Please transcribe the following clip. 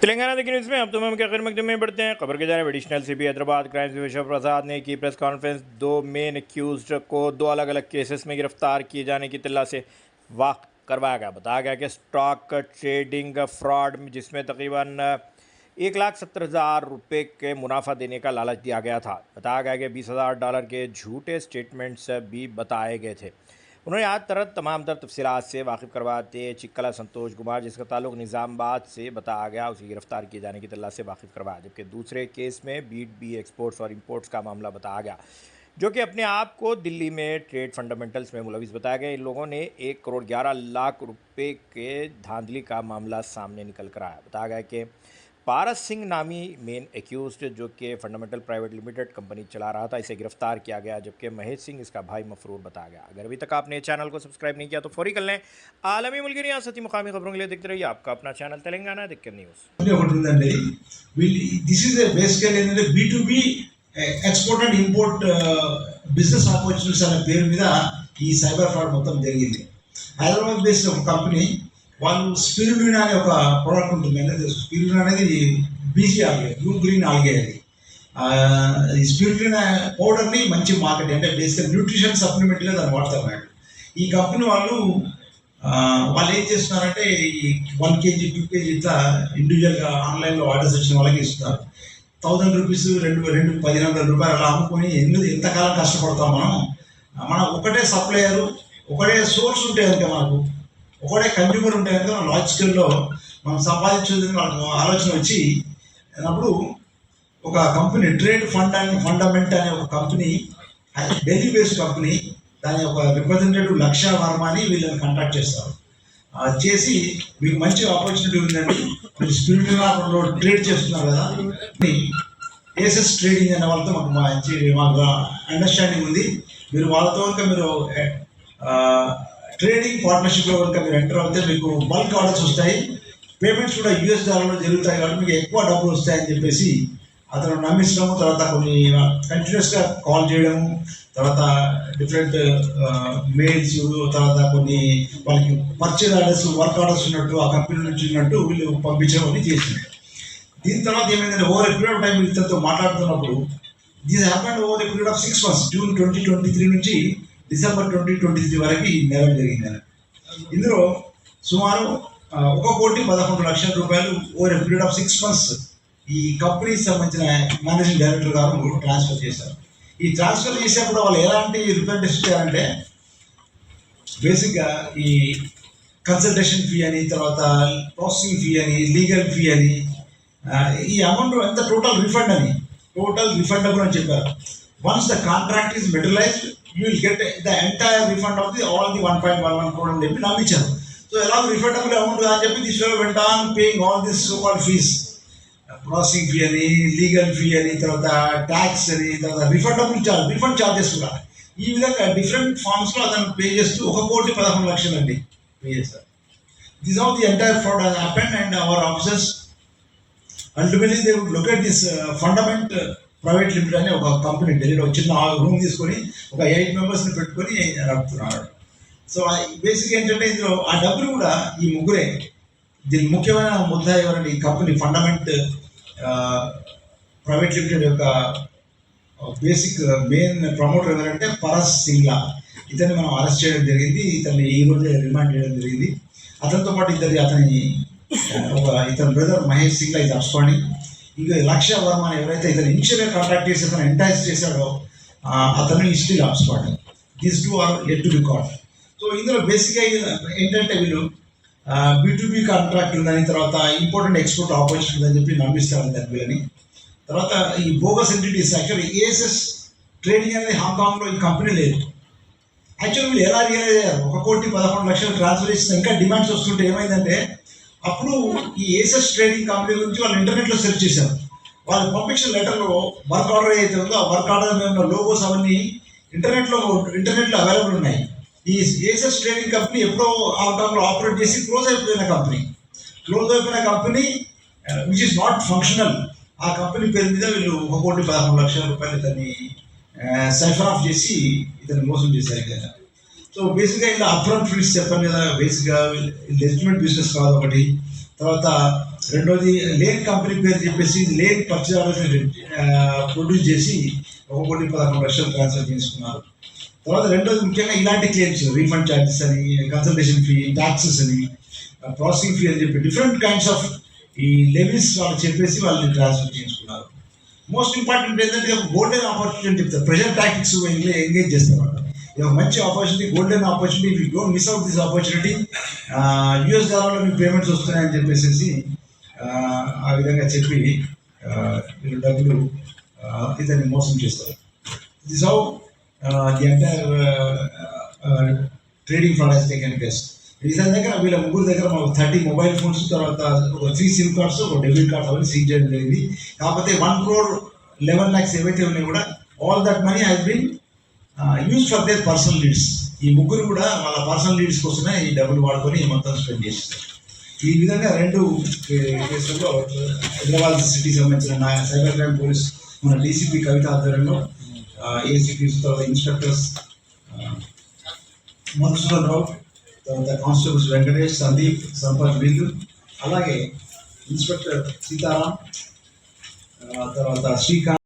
तेलंगाना देखिए न्यूज़ में अब तो हम क्या खबर मकदमे में बढ़ते हैं। खबर के जाने एडिशनल सीपी हैदराबाद क्राइम विशव प्रसाद ने की प्रेस कॉन्फ्रेंस। दो मेन एक्यूज को दो अलग अलग केसेस में गिरफ्तार किए जाने की तिल्ला से वाक़ करवाया गया। बताया गया कि स्टॉक ट्रेडिंग फ्रॉड जिसमें तकरीबन 1,70,000 रुपये के मुनाफा देने का लालच दिया गया था। बताया गया कि $20,000 के झूठे स्टेटमेंट्स भी बताए गए थे। उन्होंने आज तमाम तफसीलात से वाकिफ़ करवाते चिक्कला संतोष कुमार, जिसका ताल्लुक निज़ामाबाद से बताया गया, उसे गिरफ्तार किए जाने की तल्ला से वाकिफ़ करवाया। जबकि दूसरे केस में बीट बी एक्सपोर्ट्स और इंपोर्ट्स का मामला बताया गया, जो कि अपने आप को दिल्ली में ट्रेड फंडामेंटल्स में मुलविस बताया गया। इन लोगों ने 1,11,00,000 रुपये के धांधली का मामला सामने निकल कर आया। बताया गया कि पारस सिंह नामी मेन एक्यूज्ड, जो कि फंडामेंटल प्राइवेट लिमिटेड कंपनी चला रहा था, इसे गिरफ्तार किया गया। जबकि महेश सिंह इसका भाई मफरूर बताया गया। अगर अभी तक आपने चैनल को सब्सक्राइब नहीं किया तो फौरी कर लें। आलमी मुल्की रियासती मुकामी खबरों के लिए देखते रहिए आपका अपना चैनल तेलंगाना दिक्कत न्यूज़। దిస్ ఈజ్ బేసికల్ ఏంటంటే B2B export and import business opportunities అనే పేరు మీద ఈ సైబర్ ఫ్రాడ్ మొత్తం జరిగింది. హైదరాబాద్ బేస్డ్ ఒక కంపెనీ వాళ్ళు స్పిరులినా అనే ఒక ప్రోడక్ట్ ఉంటుంది. అనేది స్పిరులినా అనేది BG algae, blue green algae. అది ఈ స్పిరులినా పౌడర్ని మంచి మార్కెట్ అంటే బేసికల్ న్యూట్రిషన్ సప్లిమెంట్గా దాన్ని వాడతారు అన్నమాట. ఈ కంపెనీ వాళ్ళు ఏం చేస్తున్నారంటే ఈ 1 kg 2 kg ఇట్లా ఇండివిజువల్గా ఆన్లైన్లో ఆర్డర్స్ వచ్చిన వాళ్ళకి ఇస్తున్నారు. 1,000 రూపీస్, 1,500 రూపాయలు అలా అమ్ముకొని ఎంతకాలం కష్టపడతాం మనం ఒకటే సప్లయరు, ఒకటే సోర్స్ ఉంటే కనుక, మనకు ఒకటే కన్జ్యూమర్ ఉంటే కనుక మన లాజికల్లో మనం సంపాదించేది మనకు ఆలోచన వచ్చి అప్పుడు ఒక కంపెనీ ట్రేడ్ ఫండమెంట్ అనే ఒక కంపెనీ, ఢిల్లీ బేస్డ్ కంపెనీ, దాని యొక్క రిప్రజెంటేటివ్ లక్ష వర్మ అని వీళ్ళని కాంటాక్ట్ చేస్తారు. చేసి మీకు మంచి ఆపర్చునిటీ ఉందండి, మీరు స్పిరిట్లో ట్రేడ్ చేస్తున్నారు కదా, ఏసెస్ ట్రేడింగ్ అనే వాళ్ళతో మాకు అండర్స్టాండింగ్ ఉంది. మీరు వాళ్ళతో కనుక మీరు ట్రేడింగ్ పార్ట్నర్షిప్లో కనుక మీరు ఎంటర్ అవుతే మీకు బల్క్ ఆర్డర్స్ వస్తాయి, పేమెంట్స్ కూడా US డాలర్లో జరుగుతాయి కాబట్టి మీకు ఎక్కువ డబ్బులు వస్తాయని చెప్పేసి అతను నమ్మించడము. తర్వాత కొన్ని కంటిన్యూస్గా కాల్ చేయడము, తర్వాత డిఫరెంట్ మెయిల్స్, తర్వాత కొన్ని వాళ్ళకి పర్చేజ్ ఆర్డర్స్, వర్క్ ఆర్డర్స్ ఉన్నట్టు ఆ కంపెనీ నుంచి ఉన్నట్టు వీళ్ళు పంపించడం అని చేసింది. దీని తర్వాత ఏమైందంటే over a period of time ఇతరులతో మాట్లాడుతున్నప్పుడు this happened over a period of 6 months, June 2023 నుంచి డిసెంబర్ 2023 వరకు ఈ నేరం జరిగింది. ఇందులో సుమారు 1,11,00,000 రూపాయలు over a period of 6 months ఈ కంపెనీకి సంబంధించిన మేనేజింగ్ డైరెక్టర్ గారు ట్రాన్స్ఫర్ చేశారు. ఈ ట్రాన్స్ఫర్ చేసేప్పుడు వాళ్ళు ఎలాంటి రిప్రజెంటేషన్ చేయాలంటే బేసిక్గా ఈ కన్సల్టేషన్ ఫీ అని, తర్వాత ప్రాసెసింగ్ ఫీ అని, లీగల్ ఫీ అని, ఈ అమౌంట్ ఎంత టోటల్ రిఫండబుల్ అని చెప్పారు. Once the contract is materialised you will get the entire refund of the all the 1.11 crore అని చెప్పి నమ్మించారు. సో ఎలాగో రిఫండబుల్ అమౌంట్ అని చెప్పి దిస్ వెంట on paying all this so called fees, processing fee అని, legal fee అని, తర్వాత tax అని, తర్వాత రిఫండ్ ఛార్జెస్ కూడా. ఈ విధంగా డిఫరెంట్ ఫార్మ్స్లో అతను పే చేస్తూ 1,11,00,000 అండి పే చేస్తారు. This of the entire fraud has happened and our officers ultimately they would look at this Fundament Private Limited అనే ఒక కంపెనీ ఢిల్లీలో చిన్న రూమ్ తీసుకొని ఒక 8 మెంబర్స్ని పెట్టుకొని నడుపుతున్నాడు. సో బేసిక్ ఏంటంటే ఇందులో ఆ డబ్బులు కూడా ఈ ముగ్గురే. దీని ముఖ్యమైన ముద్దా ఎవరంటే ఈ కంపెనీ ఫండమెంట్ ప్రైవేట్ లిమిటెడ్ యొక్క బేసిక్ మెయిన్ ప్రమోటర్ ఎవరంటే పరస్ సింగ్లా. ఇతన్ని మనం అరెస్ట్ చేయడం జరిగింది. ఇతన్ని ఈ రోజే రిమాండ్ చేయడం జరిగింది. అతనితో పాటు ఇతని బ్రదర్ మహేష్ సింగ్లా ఇది అబ్స్కాండింగ్. ఇంకా లక్ష వర్మ ఎవరైతే ఇతను ఇనిషియల్గా కాంటాక్ట్ చేసి అతను ఎంటైజ్ చేశాడో అతను still absconding. These 2 are yet to be caught. So ఇందులో బేసిక్గా ఏంటంటే వీళ్ళు B2B కాంట్రాక్ట్ ఉందని, తర్వాత ఇంపోర్ట్ అండ్ ఎక్స్పోర్ట్ ఆపర్చునిటీ ఉందని చెప్పి నమ్మిస్తారు దాని వీళ్ళని. తర్వాత ఈ bogus entities, actually ASS trading అనేది హాంకాంగ్లో ఈ కంపెనీ లేదు. యాక్చువల్లీ వీళ్ళు ఎలా రియలైజ్ అయ్యారు, 1,11,00,000 ట్రాన్స్ఫర్ చేసిన ఇంకా డిమాండ్స్ వస్తుంటే ఏమైందంటే అప్పుడు ఈ ఏఎస్ఎస్ ట్రేడింగ్ కంపెనీ గురించి వాళ్ళు ఇంటర్నెట్లో సెర్చ్ చేశారు. వాళ్ళు పంపించిన లెటర్లో వర్క్ ఆర్డర్ ఏదైతే ఉందో ఆ వర్క్ ఆర్డర్ మీద లోగోస్ అవన్నీ ఇంటర్నెట్లో అవైలబుల్ ఉన్నాయి. ఈ ఏఎస్ఎస్ ట్రేడింగ్ కంపెనీ ఎప్పుడో హాంకాంగ్లో ఆపరేట్ చేసి క్లోజ్ అయిపోయిన company which is not functional. ఆ కంపెనీ పేరు మీద వీళ్ళు 1,11,00,000 రూపాయలు ఇతన్ని సైఫర్ ఆఫ్ చేసి ఇతన్ని మోసం చేశారు కదా. సో బేసిక్గా ఇలా అప్ఫ్రంట్ ఫీల్డ్స్ చెప్పాను కదా, బేసిక్గా లెజిటిమేట్ బిజినెస్ కాదు ఒకటి. తర్వాత రెండోది లేన్ కంపెనీ పేరు చెప్పేసి లేన్ పర్చేజ్ ప్రొడ్యూస్ చేసి 1,11 లక్షలు ట్రాన్స్ఫర్ చేసుకున్నారు. తర్వాత రెండోది ముఖ్యంగా ఇలాంటి క్లెయిమ్స్ రీఫండ్ ఛార్జెస్ అని, కన్సల్టేషన్ ఫీ, ట్యాక్సెస్ అని, ప్రాసెసింగ్ ఫీ అని చెప్పి డిఫరెంట్ కైండ్స్ ఆఫ్ ఈ లెవీస్ వాళ్ళు చెప్పేసి వాళ్ళని ట్రాన్స్ఫర్ చేసుకున్నారు. మోస్ట్ ఇంపార్టెంట్ ఏంటంటే గోల్డెన్ ఆపర్చునిటీ చెప్తారు, ప్రెషర్ టాక్టిక్స్ ఎంగేజ్ చేస్తారు. ఇది ఒక మంచి opportunity, golden opportunity. You don't miss out this opportunity. US డాలర్లో మీకు పేమెంట్స్ వస్తున్నాయని చెప్పేసి ఆ విధంగా చెప్పి వీళ్ళు డబ్బులు ఇతన్ని మోసం చేస్తారు. This how the entire trading fraud has taken place. ఇతని దగ్గర వీళ్ళ ముగ్గురు దగ్గర మాకు 30 మొబైల్ ఫోన్స్, తర్వాత ఒక 3 సిమ్ కార్డ్స్, ఒక డెబిట్ కార్డ్స్ అవన్నీ సీజ్ చేయడం జరిగింది. కాకపోతే 1,11 lakhs ఏవైతే ఉన్నాయి కూడా all that money has been use for their personal needs. ఈ ముగ్గురు కూడా వాళ్ళ పర్సనల్ నీడ్స్ కోసమే ఈ డబ్బులు వాడుకొని మొత్తం స్పెండ్ చేస్తారు. ఈ విధంగా 2 కేసుల్లో హైదరాబాద్ సిటీకి సంబంధించిన సైబర్ క్రైమ్ పోలీస్ మన డీసీపీ కవిత ఆధ్వర్యంలో ఏసీపీ, తర్వాత ఇన్స్పెక్టర్స్ మధుసూదన్ రావు, తర్వాత కానిస్టేబుల్స్ వెంకటేష్, సందీప్, సంపత్ వీళ్ళు, అలాగే ఇన్స్పెక్టర్ సీతారాం, తర్వాత శ్రీకాంత్.